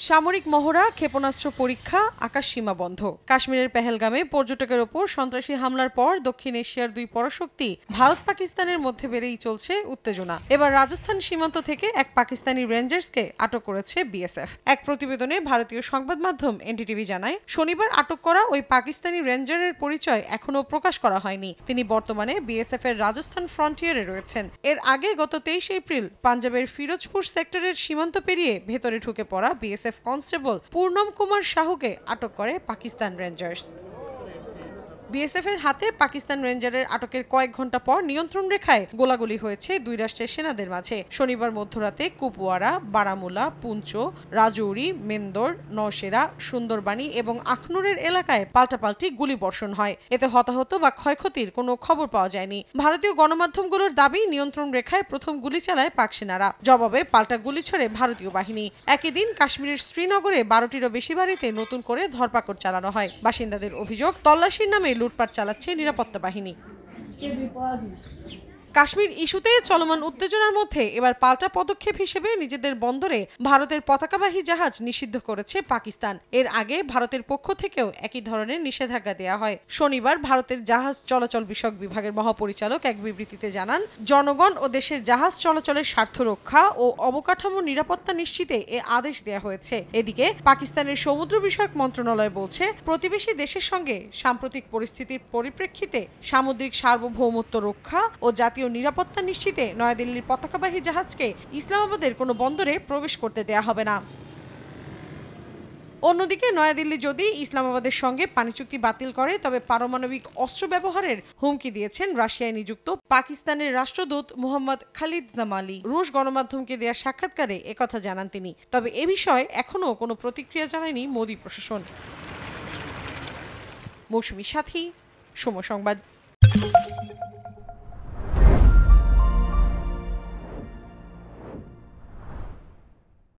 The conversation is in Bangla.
সামরিক মহড়া, ক্ষেপণাস্ত্র পরীক্ষা, আকাশ সীমা বন্ধ। কাশ্মীরের পেহেলগামে পর্যটকের ওপর সন্ত্রাসী হামলার পর দক্ষিণ এশিয়ার দুই পরাশক্তি ভারত পাকিস্তানের মধ্যে বেড়েই চলছে উত্তেজনা। এবার রাজস্থান সীমান্ত থেকে এক পাকিস্তানি রেঞ্জার্সকে আটক করেছে বিএসএফ। এক প্রতিবেদনে ভারতীয় সংবাদ মাধ্যম এনডিটিভি জানায়, শনিবার আটক করা ওই পাকিস্তানি রেঞ্জারের পরিচয় এখনও প্রকাশ করা হয়নি। তিনি বর্তমানে বিএসএফ এর রাজস্থান ফ্রন্টিয়ারে রয়েছেন। এর আগে গত 23 এপ্রিল পাঞ্জাবের ফিরোজপুর সেক্টরের সীমান্ত পেরিয়ে ভেতরে ঢুকে পড়া বিএসএফ কনস্টেবল পূর্ণম কুমার শাহুকে আটক করে পাকিস্তান রেঞ্জার্স। বিএসএফ এর হাতে পাকিস্তান রেঞ্জারের আটকের কয়েক ঘন্টা পর নিয়ন্ত্রণ রেখায় গোলাগুলি হয়েছে দুই রাষ্ট্রের সেনাদের মাঝে। শনিবার মধ্যরাতে কুপওয়ারা, বারামুলা, পুঞ্চ, রাজৌরি, মেন্দর, নওশেরা, সুন্দরবানি এবং আখনুরের এলাকায় পাল্টাপাল্টি গুলিবর্ষণ হয়। এতে হতাহত বা ক্ষয়ক্ষতির কোনো খবর পাওয়া যায়নি। ভারতীয় গণমাধ্যমগুলোর দাবি, নিয়ন্ত্রণ রেখায় প্রথম গুলি চালায় পাক সেনারা, জবাবে পাল্টা গুলি ছোড়ে ভারতীয় বাহিনী। একই দিন কাশ্মীরের শ্রীনগরে 12টিরও বেশি বাড়িতে নতুন করে ধরপাকড় চালানো হয়। বাসিন্দাদের অভিযোগ, তল্লাশির নামে লুটপাট চালাচ্ছে নিরাপত্তা বাহিনী। কাশ্মীর ইস্যুতে চলমান উত্তেজনার মধ্যে এবার পাল্টা পদক্ষেপ হিসেবে নিজেদের বন্দরে ভারতের পতাকাবাহী জাহাজ নিষিদ্ধ করেছে পাকিস্তান। এর আগে ভারতের পক্ষ থেকেও একই ধরনের নিষেধাজ্ঞা দেওয়া হয়। শনিবার ভারতের জাহাজ চলাচল বিষয়ক বিভাগের মহাপরিচালক এক বিবৃতিতে জানান, জনগণ ও দেশের জাহাজ চলাচলের স্বার্থ রক্ষা ও অবকাঠামো নিরাপত্তা নিশ্চিতে এ আদেশ দেওয়া হয়েছে। এদিকে পাকিস্তানের সমুদ্র বিষয়ক মন্ত্রণালয় বলছে, প্রতিবেশী দেশের সঙ্গে সাম্প্রতিক পরিস্থিতির পরিপ্রেক্ষিতে সামুদ্রিক সার্বভৌমত্ব রক্ষা ও জাতীয় নিরাপত্তা নিশ্চিতে নয়াদিল্লির পতাকাবাহী জাহাজকে ইসলামাবাদের কোনো বন্দরে প্রবেশ করতে দেয়া হবে না। অন্যদিকে নয়াদিল্লি যদি ইসলামাবাদের সঙ্গে পানি চুক্তি বাতিল করে তবে পারমাণবিক অস্ত্র ব্যবহারের হুমকি দিয়েছেন রাশিয়ায় নিযুক্ত পাকিস্তানের রাষ্ট্রদূত মোহাম্মদ খালিদ জামালি। রুশ গণমাধ্যমকে দেয়া সাক্ষাৎকারে একথা জানান তিনি। তবে এ বিষয়ে এখনও কোনো প্রতিক্রিয়া জানায়নি মোদি প্রশাসন। মৌসুমী সাথী, সময় সংবাদ।